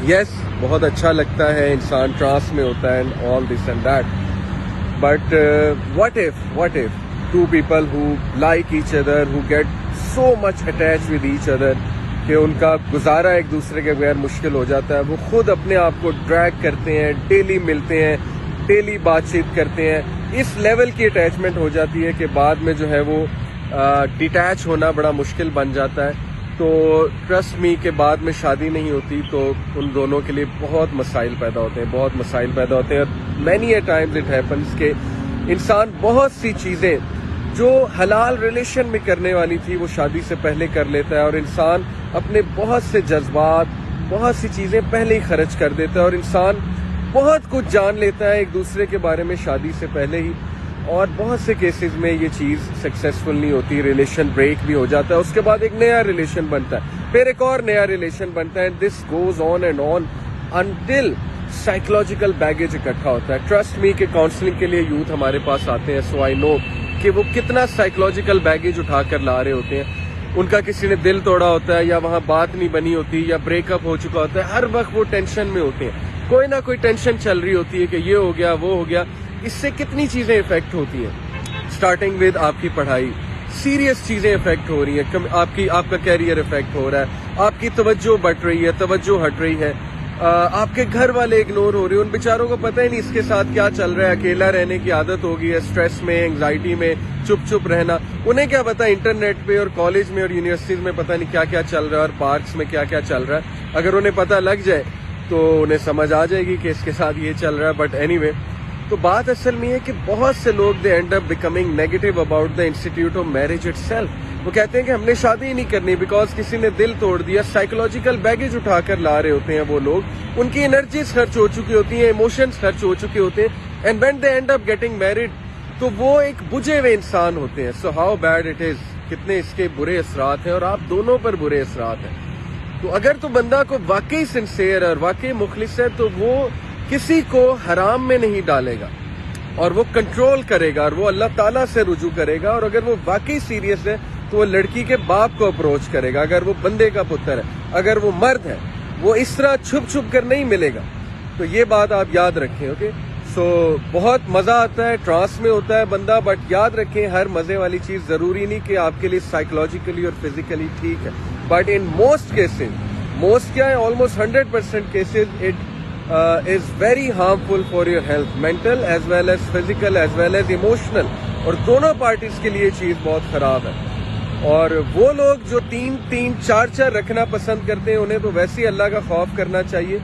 یس بہت اچھا لگتا ہے, انسان ٹرانس میں ہوتا ہے and all this and that, but what if two people who like each other, who get so much attached with each other کہ ان کا گزارا ایک دوسرے کے بغیر مشکل ہو جاتا ہے, وہ خود اپنے آپ کو ڈریگ کرتے ہیں, ڈیلی ملتے ہیں, ڈیلی بات چیت کرتے ہیں, اس لیول کی اٹیچمنٹ ہو جاتی ہے کہ بعد میں جو ہے وہ ڈیٹیچ ہونا بڑا مشکل بن جاتا ہے. تو ٹرسٹ می کہ بعد میں شادی نہیں ہوتی تو ان دونوں کے لیے بہت مسائل پیدا ہوتے ہیں, اور many a Times it happens کہ انسان بہت سی چیزیں جو حلال ریلیشن میں کرنے والی تھی وہ شادی سے پہلے کر لیتا ہے, اور انسان اپنے بہت سے جذبات, بہت سی چیزیں پہلے ہی خرچ کر دیتا ہے, اور انسان بہت کچھ جان لیتا ہے ایک دوسرے کے بارے میں شادی سے پہلے ہی, اور بہت سے کیسز میں یہ چیز سکسیسفل نہیں ہوتی, ریلیشن بریک بھی ہو جاتا ہے, اس کے بعد ایک نیا ریلیشن بنتا ہے, پھر ایک اور نیا ریلیشن بنتا ہے, this goes on and on until psychological baggage اکٹھا ہوتا ہے. ٹرسٹ می کہ کاؤنسلنگ کے لیے یوتھ ہمارے پاس آتے ہیں, سو آئی نو کہ وہ کتنا سائیکولوجیکل بیگیج اٹھا کر لا رہے ہوتے ہیں. ان کا کسی نے دل توڑا ہوتا ہے, یا وہاں بات نہیں بنی ہوتی, یا بریک اپ ہو چکا ہوتا ہے, ہر وقت وہ ٹینشن میں ہوتے ہیں, کوئی نہ کوئی ٹینشن چل رہی ہوتی ہے کہ یہ ہو گیا وہ ہو گیا. اس سے کتنی چیزیں افیکٹ ہوتی ہیں, اسٹارٹنگ ود آپ کی پڑھائی, سیریس چیزیں افیکٹ ہو رہی ہیں, آپ کا کیریئر افیکٹ ہو رہا ہے, آپ کی توجہ بٹ رہی ہے, توجہ ہٹ رہی ہے, آپ کے گھر والے اگنور ہو رہے ہیں, ان بیچاروں کو پتہ ہی نہیں اس کے ساتھ کیا چل رہا ہے, اکیلا رہنے کی عادت ہو گئی ہے, اسٹریس میں, انگزائٹی میں چپ رہنا, انہیں کیا پتا انٹرنیٹ پہ اور کالج میں اور یونیورسٹیز میں پتہ نہیں کیا کیا چل رہا ہے, اور پارکس میں کیا کیا چل رہا ہے. اگر انہیں پتہ لگ جائے تو انہیں سمجھ آ جائے گی کہ اس کے ساتھ یہ چل رہا ہے. بٹ اینی وے, تو بات اصل میں ہے کہ بہت سے لوگ they end up becoming negative about the institute of marriage itself. وہ کہتے ہیں کہ ہم نے شادی ہی نہیں کرنی بیکاز کسی نے دل توڑ دیا. سائیکولوجیکل بیگیج اٹھا کر لا رہے ہوتے ہیں وہ لوگ, ان کی انرجیز خرچ ہو چکی ہوتی ہیں, ایموشنز خرچ ہو چکے ہوتے ہیں, and when they end up getting married تو وہ ایک بجھے ہوئے انسان ہوتے ہیں. So how bad it is, کتنے اس کے برے اثرات ہیں, اور آپ دونوں پر برے اثرات ہیں. تو اگر تو بندہ کو واقعی سنسیئر اور واقعی مخلص ہے تو وہ کسی کو حرام میں نہیں ڈالے گا, اور وہ کنٹرول کرے گا, اور وہ اللہ تعالیٰ سے رجوع کرے گا. اور اگر وہ واقعی سیریس ہے تو وہ لڑکی کے باپ کو اپروچ کرے گا, اگر وہ بندے کا پتر ہے, اگر وہ مرد ہے, وہ اس طرح چھپ کر نہیں ملے گا. تو یہ بات آپ یاد رکھیں. اوکے, سو بہت مزہ آتا ہے, ٹرانس میں ہوتا ہے بندہ, بٹ یاد رکھیں ہر مزے والی چیز ضروری نہیں کہ آپ کے لیے سائیکولوجیکلی اور فزیکلی ٹھیک ہے. But in most cases, most کیا ہے, almost 100% cases it is very harmful for your health, mental as well as physical as well as emotional, اور دونوں پارٹیز کے لیے یہ چیز بہت خراب ہے. اور وہ لوگ جو 3-4 رکھنا پسند کرتے ہیں انہیں تو ویسے ہی اللہ کا خوف کرنا چاہیے,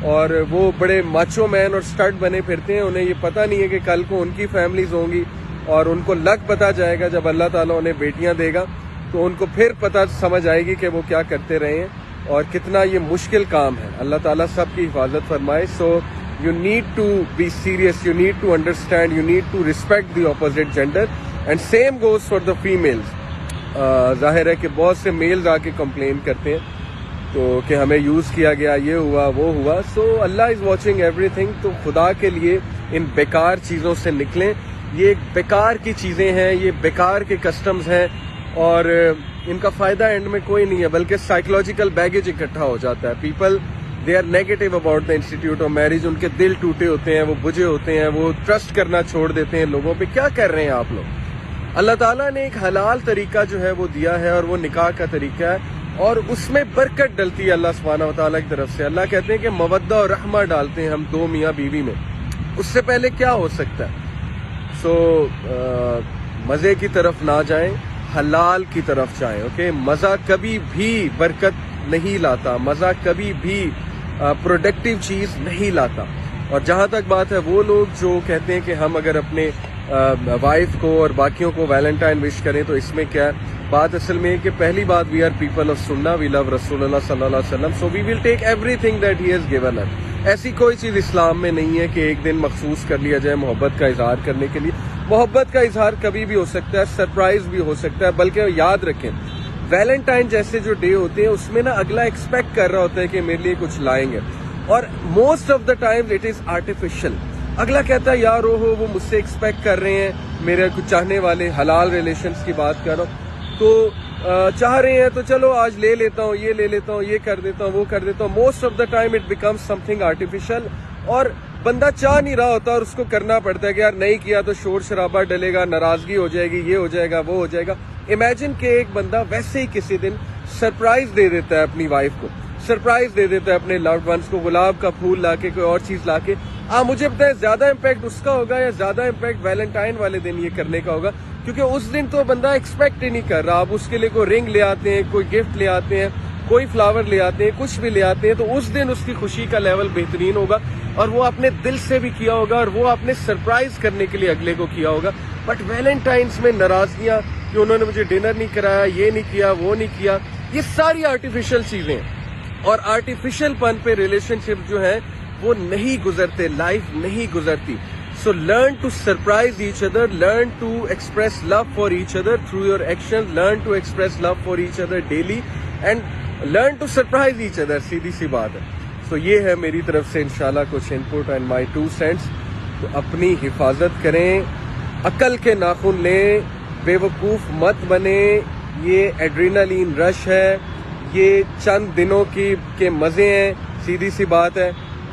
اور وہ بڑے ماچو مین اور سٹڈ بنے پھرتے ہیں. انہیں یہ پتہ نہیں ہے کہ کل کو ان کی فیملیز ہوں گی, اور ان کو لگ پتہ جائے گا جب اللہ تعالیٰ انہیں بیٹیاں دے گا تو ان کو پھر پتہ سمجھ آئے گی کہ وہ کیا کرتے رہے ہیں اور کتنا یہ مشکل کام ہے. اللہ تعالیٰ سب کی حفاظت فرمائے. So you need to be serious, you need to understand, you need to respect the opposite gender, and same goes for the families. ظاہر ہے کہ بہت سے میلز آ کے کمپلین کرتے ہیں تو کہ ہمیں یوز کیا گیا, یہ ہوا وہ ہوا. سو اللہ از واچنگ ایوری تھنگ. تو خدا کے لیے ان بیکار چیزوں سے نکلیں. یہ بیکار کی چیزیں ہیں, یہ بیکار کے کسٹمز ہیں, اور ان کا فائدہ اینڈ میں کوئی نہیں ہے, بلکہ سائیکولوجیکل بیگیج اکٹھا ہو جاتا ہے. People they are negative about the institute of marriage, ان کے دل ٹوٹے ہوتے ہیں, وہ بجھے ہوتے ہیں, وہ ٹرسٹ کرنا چھوڑ دیتے ہیں لوگوں پہ. کیا کر رہے ہیں آپ لوگ؟ اللہ تعالیٰ نے ایک حلال طریقہ جو ہے وہ دیا ہے, اور وہ نکاح کا طریقہ ہے, اور اس میں برکت ڈلتی ہے اللہ سبحانہ و تعالیٰ کی طرف سے. اللہ کہتے ہیں کہ مودہ اور رحمہ ڈالتے ہیں ہم دو میاں بیوی میں. اس سے پہلے کیا ہو سکتا ہے؟ سو مزے کی طرف نہ جائیں, حلال کی طرف جائیں. اوکے, مزہ کبھی بھی برکت نہیں لاتا, مزہ کبھی بھی پروڈکٹیو چیز نہیں لاتا. اور جہاں تک بات ہے وہ لوگ جو کہتے ہیں کہ ہم اگر اپنے وائف کو اور باقیوں کو ویلنٹائن وش کریں تو اس میں کیا ہے, بات اصل میں ہے کہ پہلی بات وی آر پیپل آف سنہ, وی لو رسول اللہ صلی اللہ علیہ وسلم, so we will take everything that he has given us. ایسی کوئی چیز اسلام میں نہیں ہے کہ ایک دن مخصوص کر لیا جائے محبت کا اظہار کرنے کے لیے. محبت کا اظہار کبھی بھی ہو سکتا ہے, سرپرائز بھی ہو سکتا ہے, بلکہ یاد رکھیں ویلنٹائن جیسے جو ڈے ہوتے ہیں اس میں نا اگلا ایکسپیکٹ کر رہا ہوتا ہے کہ میرے لیے کچھ لائیں گے, اور most of the time it is artificial. اگلا کہتا ہے یار وہ مجھ سے ایکسپیکٹ کر رہے ہیں, میرے کچھ چاہنے والے, حلال ریلیشنز کی بات کر رہا ہوں, تو چاہ رہے ہیں تو چلو آج لے لیتا ہوں، یہ لے لیتا ہوں، یہ کر دیتا ہوں، وہ کر دیتا ہوں. Most of the time it becomes some thing artificial, اور بندہ چاہ نہیں رہا ہوتا اور اس کو کرنا پڑتا ہے کہ یار نہیں کیا تو شور شرابہ ڈلے گا، ناراضگی ہو جائے گی، یہ ہو جائے گا، وہ ہو جائے گا. امیجن کہ ایک بندہ ویسے ہی کسی دن سرپرائز دے دیتا ہے اپنی وائف کو، سرپرائز دے دیتا ہے اپنے لوڈ ونس کو، گلاب کا پھول لا کے، کوئی اور چیز لا کے. مجھے پتا ہے زیادہ امپیکٹ اس کا ہوگا یا زیادہ امپیکٹ ویلنٹائن والے دن یہ کرنے کا ہوگا، کیونکہ اس دن تو بندہ ایکسپیکٹ ہی نہیں کر رہا. آپ اس کے لیے کوئی رنگ لے آتے ہیں، کوئی گفٹ لے آتے ہیں، کوئی فلاور لے آتے ہیں، کچھ بھی لے آتے ہیں، تو اس دن اس کی خوشی کا لیول بہترین ہوگا اور وہ اپنے دل سے بھی کیا ہوگا اور وہ آپ نے سرپرائز کرنے کے لیے اگلے کو کیا ہوگا. بٹ ویلنٹائنس میں ناراضگیاں کہ انہوں نے مجھے ڈنر نہیں کرایا، یہ نہیں کیا، وہ نہیں کیا، یہ ساری آرٹیفیشل چیزیں ہیں. اور آرٹیفیشل پن پہ ریلیشن شپ جو ہے وہ نہیں گزرتے، لائف نہیں گزرتی. So learn to surprise each other, learn to express love for each other through your actions, learn to express love for each other daily and learn to surprise each other. سیدھی سی بات ہے. So یہ ہے میری طرف سے انشاءاللہ کچھ input and my 2 cents. تو اپنی حفاظت کریں، عقل کے ناخن لیں، بے وقوف مت بنیں. یہ ایڈرینالین رش ہے، یہ چند دنوں کے مزے ہیں، سیدھی سی بات ہے.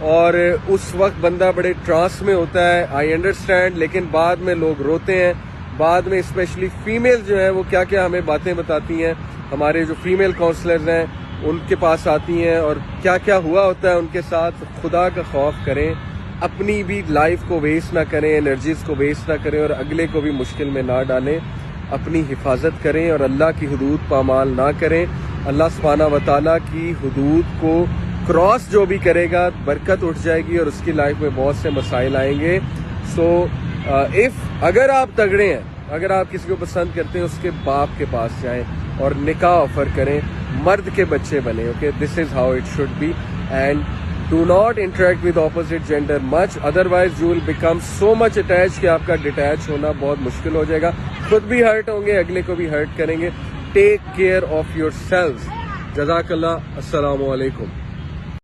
اور اس وقت بندہ بڑے ٹرانس میں ہوتا ہے، آئی انڈرسٹینڈ، لیکن بعد میں لوگ روتے ہیں. بعد میں اسپیشلی فیمیل جو ہیں وہ کیا کیا ہمیں باتیں بتاتی ہیں، ہمارے جو فیمیل کاؤنسلرز ہیں ان کے پاس آتی ہیں اور کیا کیا ہوا ہوتا ہے ان کے ساتھ. خدا کا خوف کریں، اپنی بھی لائف کو ویسٹ نہ کریں، انرجیز کو ویسٹ نہ کریں اور اگلے کو بھی مشکل میں نہ ڈالیں. اپنی حفاظت کریں اور اللہ کی حدود پامال نہ کریں. اللہ سبحانہ و تعالیٰ کی حدود کو کراس جو بھی کرے گا برکت اٹھ جائے گی اور اس کی لائف میں بہت سے مسائل آئیں گے. سو اگر آپ تگڑے ہیں، اگر آپ کسی کو پسند کرتے ہیں، اس کے باپ کے پاس جائیں اور نکاح آفر کریں، مرد کے بچے بنے. Okay, this is how it should be. And do not interact with opposite gender much, otherwise you will become so much attach کہ آپ کا ڈیٹیچ ہونا بہت مشکل ہو جائے گا. خود بھی ہرٹ ہوں گے، اگلے کو بھی ہرٹ کریں گے. Take care of your self. جزاک اللہ. السلام علیکم.